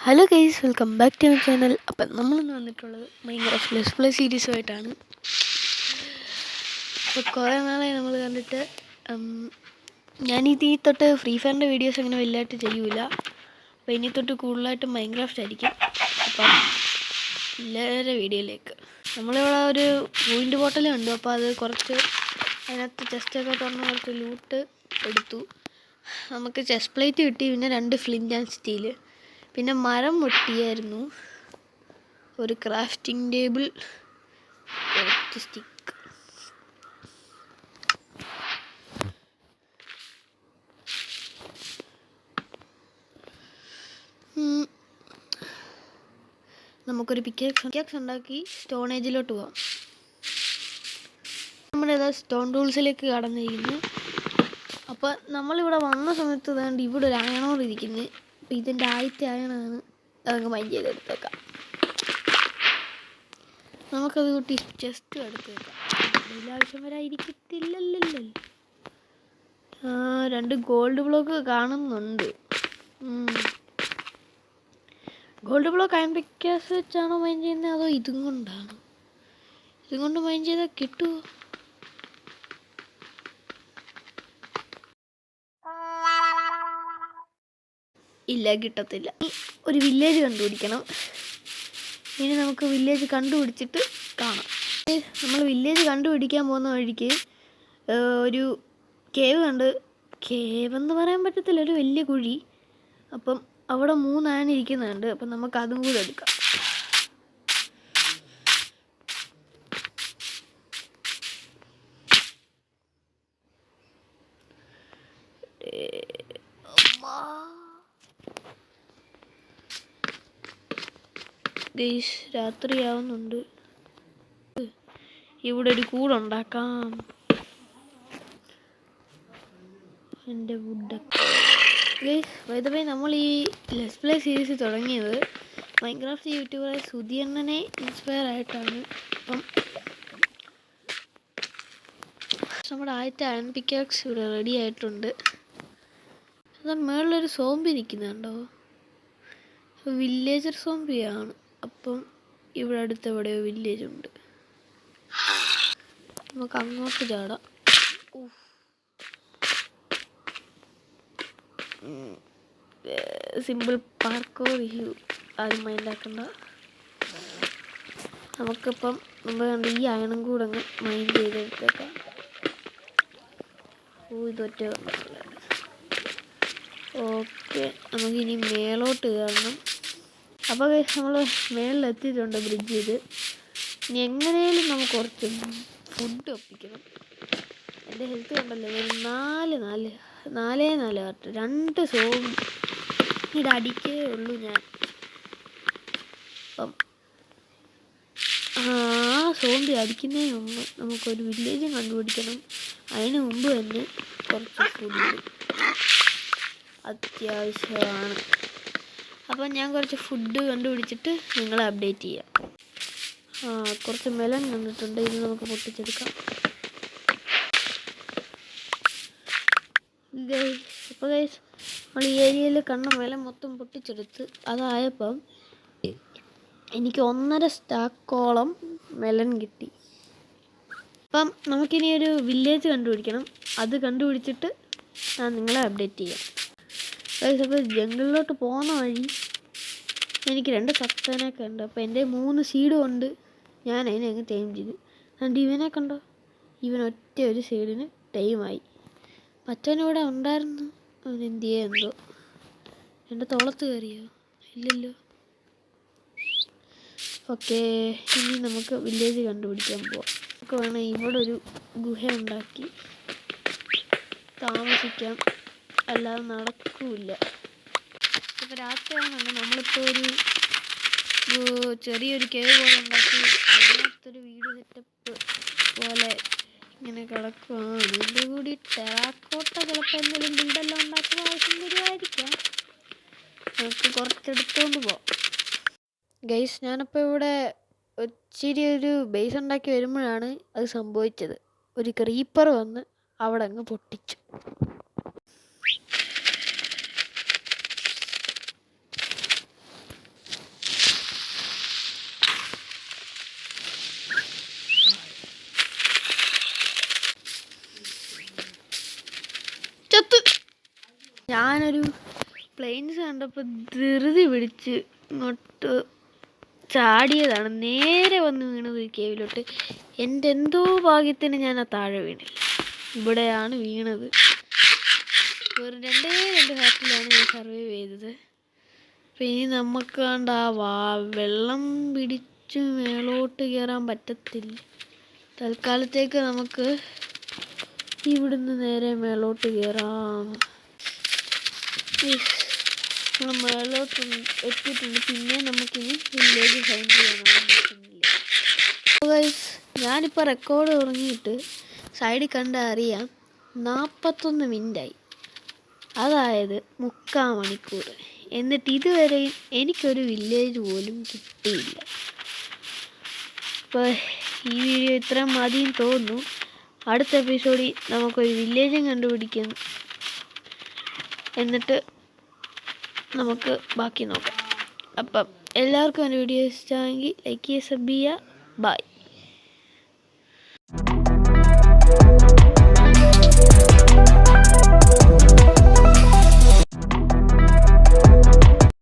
Hello guys, welcome back to our channel. അപ്പം നമ്മളിന്ന് വന്നിട്ടുള്ളത് മൈൻക്രാഫ്റ്റ് ലെറ്റ്സ് പ്ലേ സീരീസുമായിട്ടാണ്. അപ്പോൾ കുറേ നാളായി നമ്മൾ കണ്ടിട്ട്. ഞാനിത് തൊട്ട് ഫ്രീ ഫയറിൻ്റെ വീഡിയോസ് അങ്ങനെ വലുതായിട്ട് ചെയ്യൂല. അപ്പോൾ ഇനി തൊട്ട് കൂടുതലായിട്ട് മൈൻക്രാഫ്റ്റ് ആയിരിക്കും. അപ്പം എല്ലാവരുടെ വീഡിയോയിലേക്ക് നമ്മളിവിടെ ഒരു പോയിൻ്റ് ബോട്ടൽ കണ്ടു. അപ്പോൾ അത് കുറച്ച് അതിനകത്ത് ചെസ്റ്റൊക്കെ തുറന്ന് കുറച്ച് ലൂട്ട് എടുത്തു. നമുക്ക് ചെസ്റ്റ് പ്ലേറ്റ് കിട്ടി, പിന്നെ 2 ഫ്ലിൻ്റ് ആൻഡ് സ്റ്റീല്, പിന്നെ മരം വെട്ടിയായിരുന്നു, ഒരു ക്രാഫ്റ്റിംഗ് ടേബിൾ, കുറച്ച് സ്റ്റിക്ക്. നമുക്കൊരു പിക്കാക്സ് ഉണ്ടാക്കി സ്റ്റോൺ ഏജിലോട്ട് പോവാം. നമ്മുടെ സ്റ്റോൺ ടൂൾസിലേക്ക് കടന്നിരിക്കുന്നു. അപ്പോൾ നമ്മളിവിടെ വന്ന സമയത്ത് വേണ്ട ഇവിടെ ഒരു അയണോർ ഇരിക്കുന്നത്. അപ്പോൾ ഇതിൻ്റെ ആദ്യത്തെ അയണാണ്. അതങ്ങ് മൈൻഡ് ചെയ്തെടുത്തേക്കാം. നമുക്കത് കൂട്ടി ചെസ്റ്റ് എടുത്തേക്കാം. അതിൽ ആവശ്യം വരാതിരിക്കത്തില്ലല്ലോ. 2 ഗോൾഡ് ബ്ലോക്ക് കാണുന്നുണ്ട്. ഗോൾഡ് ബ്ലോക്ക് അയൺ പിക്കാക്സ് വെച്ചാണോ മൈൻഡ് ചെയ്യുന്നത്, അതോ ഇതും കൊണ്ടാണോ? ഇതും കൊണ്ട് മൈൻഡ് ചെയ്താൽ കിട്ടുമോ? ഇല്ല, കിട്ടത്തില്ല. ഒരു വില്ലേജ് കണ്ടുപിടിക്കണം. ഇനി നമുക്ക് വില്ലേജ് കണ്ടുപിടിച്ചിട്ട് കാണാം. നമ്മൾ വില്ലേജ് കണ്ടുപിടിക്കാൻ പോകുന്ന വഴിക്ക് ഒരു കേവ് കണ്ട്. കേവെന്ന് പറയാൻ പറ്റത്തില്ല, ഒരു വലിയ കുഴി. അപ്പം അവിടെ 3 ആന ഇരിക്കുന്നുണ്ട്. അപ്പം നമുക്ക് അതും കൂടെ എടുക്കാം. ഗൈസ്, രാത്രിയാവുന്നുണ്ട്. ഇവിടെ ഒരു കൂടുണ്ടാക്കാം. എൻ്റെ വുഡൊക്കെ ഗൈസ്, ബൈ ദ വേ, നമ്മൾ ഈ ലെറ്റ്സ് പ്ലേ സീരീസ് തുടങ്ങിയത് മൈൻക്രാഫ്റ്റ് യൂട്യൂബറായ സുധിയണ്ണനെ ഇൻസ്പയർ ആയിട്ടാണ്. അപ്പം നമ്മുടെ ആദ്യത്തെ അയൺ പിക്കാക്സ് ഇവിടെ റെഡി ആയിട്ടുണ്ട്. അത് മുകളിലൊരു സോംബി നിൽക്കുന്നുണ്ടോ? വില്ലേജർ സോംബിയാണ്. അപ്പം ഇവിടെ അടുത്ത് എവിടെയോ വില്ലേജ് ഉണ്ട്. നമുക്ക് അങ്ങോട്ട് ചാടാം. സിമ്പിൾ പാർക്കോർ ഇഷ്യൂ ആരും മൈൻഡാക്കണ്ട. നമുക്കിപ്പം നമ്മൾ കണ്ട് ഈ അയണും കൂടെ അങ്ങ് മൈൻഡ് ചെയ്തെടുത്തേക്കാം. ഇതൊറ്റ ഓക്കെ. നമുക്കിനി മേലോട്ട് കയറണം. അപ്പോൾ നമ്മൾ മേളിലെത്തിയിട്ടുണ്ട് ബ്രിഡ്ജ് ചെയ്ത്. ഇനി എങ്ങനെയാലും നമുക്ക് കുറച്ച് ഫുഡ് ഒപ്പിക്കണം. എൻ്റെ ഹെൽത്ത് കണ്ടല്ലോ, ഒരു 4 കറക്റ്റ് 2 സോംബി ഇതടിക്കേ ഉള്ളൂ ഞാൻ. അപ്പം സോംബി അടിക്കുന്നതിന് മുമ്പ് നമുക്കൊരു വില്ലേജും കണ്ടുപിടിക്കണം. അതിന് മുമ്പ് തന്നെ കുറച്ച് ഫുഡ് അത്യാവശ്യമാണ്. അപ്പം ഞാൻ കുറച്ച് ഫുഡ് കണ്ടുപിടിച്ചിട്ട് നിങ്ങളെ അപ്ഡേറ്റ് ചെയ്യാം. കുറച്ച് മെലൺ കണ്ടിട്ടുണ്ട്. ഇത് നമുക്ക് പൊട്ടിച്ചെടുക്കാം. അപ്പോൾ ഗൈസ്, നമ്മൾ ഈ ഏരിയയിൽ കണ്ട മെലൺ മൊത്തം പൊട്ടിച്ചെടുത്ത്. അതായപ്പം എനിക്ക് 1.5 സ്റ്റാക്കോളം മെലൺ കിട്ടി. അപ്പം നമുക്കിനി ഒരു വില്ലേജ് കണ്ടുപിടിക്കണം. അത് കണ്ടുപിടിച്ചിട്ട് ഞാൻ നിങ്ങളെ അപ്ഡേറ്റ് ചെയ്യാം. ഗൈസ്, അപ്പോൾ ജംഗിളിലോട്ട് പോകുന്ന വഴി എനിക്ക് 2 സപ്തനൊക്കെ ഉണ്ട്. അപ്പോൾ എൻ്റെ 3 സീഡും ഉണ്ട്. ഞാൻ അതിനെ അങ്ങ് ടൈം ചെയ്തു. അതുകൊണ്ട് ഇവനെ കണ്ടോ, ഇവൻ ഒറ്റ ഒരു സൈഡിന് ടൈമായി. മറ്റവനിവിടെ ഉണ്ടായിരുന്നു. അവൻ എന്ത് ചെയ്യുന്നോ? എൻ്റെ തോളത്ത് കയറിയോ? ഇല്ലല്ലോ. ഓക്കെ, ഇനി നമുക്ക് വില്ലേജ് കണ്ടുപിടിക്കാൻ പോവാം. നമുക്ക് വേണം ഇവിടെ ഒരു ഗുഹ ഉണ്ടാക്കി താമസിക്കാം. അല്ലാതെ നടക്കില്ല. ഇപ്പോൾ രാത്രിയാണെന്നുണ്ട്. നമ്മളിപ്പോൾ ഒരു ചെറിയൊരു കേവ് പോലെ ഉണ്ടാക്കി അതിനകത്തൊരു വീട് സെറ്റപ്പ് പോലെ ഇങ്ങനെ കിടക്കുവാണ്. ഇതിൻ്റെ കൂടി ടെറാക്കോട്ട ചിലപ്പോൾ എന്തെങ്കിലും ബിൽഡെല്ലാം ഉണ്ടാക്കുന്ന ആവശ്യം വരുമായിരിക്കാം. നമുക്ക് കുറച്ചെടുത്തുകൊണ്ട് പോവാം. ഗൈസ്, ഞാനപ്പോൾ ഇവിടെ ഇച്ചിരി ഒരു ബേസ് ഉണ്ടാക്കി വരുമ്പോഴാണ് അത് സംഭവിച്ചത്. ഒരു ക്രീപ്പർ വന്ന് അവിടെ അങ്ങ് പൊട്ടിച്ചു. ചത്ത്. ഞാനൊരു പ്ലെയിൻസ് കണ്ടപ്പോൾ ധൃതി പിടിച്ച് ഇങ്ങോട്ട് ചാടിയതാണ്. നേരെ വന്ന് വീണത് ഈ കേവിലോട്ട്. എൻ്റെ എന്തോ ഭാഗ്യത്തിന് ഞാൻ ആ താഴെ വീണില്ല. ഇവിടെയാണ് വീണത്. വെറും രണ്ട് ഹാർട്ടിലാണ് ഞാൻ സർവൈവ് ചെയ്തത്. അപ്പം ഇനി നമുക്ക് കണ്ട വെള്ളം പിടിച്ച് മേലോട്ട് കയറാൻ പറ്റത്തില്ല. തൽക്കാലത്തേക്ക് നമുക്ക് ഇവിടുന്ന് നേരെ മേലോട്ട് കയറാം. നമ്മൾ മേലോട്ട് എത്തിയിട്ടുണ്ട്. പിന്നെ നമുക്കിനി വില്ലേജ് ഫൈൻഡ് ചെയ്യാനാണ് പറ്റുന്നില്ല. ഞാനിപ്പോൾ റെക്കോർഡ് തുടങ്ങിയിട്ട് സൈഡിൽ കണ്ടാൽ അറിയാം 41 മിനിറ്റായി. അതായത് 3/4 മണിക്കൂർ. എന്നിട്ട് ഇതുവരെയും എനിക്കൊരു വില്ലേജ് പോലും കിട്ടിയില്ല. അപ്പോൾ ഈ വീഡിയോ ഇത്രയും മതിയെന്ന് തോന്നുന്നു. അടുത്ത എപ്പിസോഡിൽ നമുക്കൊരു വില്ലേജും കണ്ടുപിടിക്കാം. എന്നിട്ട് നമുക്ക് ബാക്കി നോക്കാം. അപ്പം എല്ലാവർക്കും എൻ്റെ വീഡിയോ ഇഷ്ടമായെങ്കിൽ ലൈക്ക് ചെയ്യുക, സബ് ചെയ്യുക. ബൈ.